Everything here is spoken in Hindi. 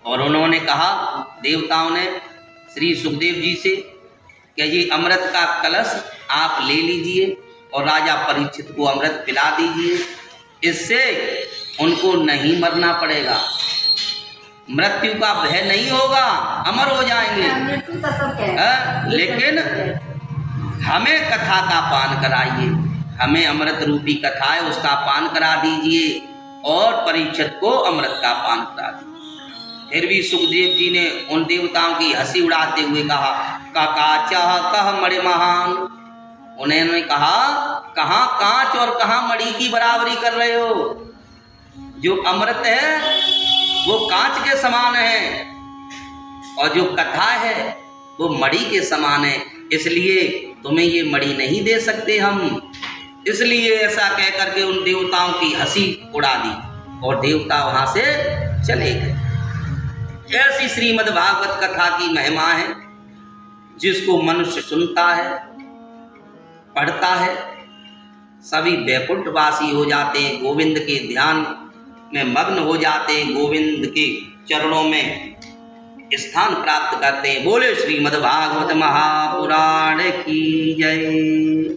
और उन्होंने कहा, देवताओं ने श्री सुखदेव जी से कि ये अमृत का कलश आप ले लीजिए और राजा परीक्षित को अमृत पिला दीजिए, इससे उनको नहीं मरना पड़ेगा, मृत्यु का भय नहीं होगा, अमर हो जाएंगे। लेकिन हमें कथा का पान कराइए, हमें अमृत रूपी कथा है उसका पान करा दीजिए और परीक्षित को अमृत का पान करा दीजिए। फिर भी सुखदेव जी ने उन देवताओं की हंसी उड़ाते हुए कहा, काका चाह कह मणि महान। उन्होंने कहा, कहाँ कांच और कहाँ मणि की बराबरी कर रहे हो, जो अमृत है वो कांच के समान है और जो कथा है वो मणि के समान है, इसलिए तुम्हें ये मणि नहीं दे सकते हम। इसलिए ऐसा कह करके उन देवताओं की हंसी उड़ा दी और देवता वहां से चले गए। ऐसी श्रीमद् भागवत कथा की महिमा है, जिसको मनुष्य सुनता है, पढ़ता है, सभी वैकुंठवासी हो जाते हैं, गोविंद के ध्यान में मग्न हो जाते हैं, गोविंद के चरणों में स्थान प्राप्त करते हैं। बोले श्रीमद् भागवत महापुराण की जय।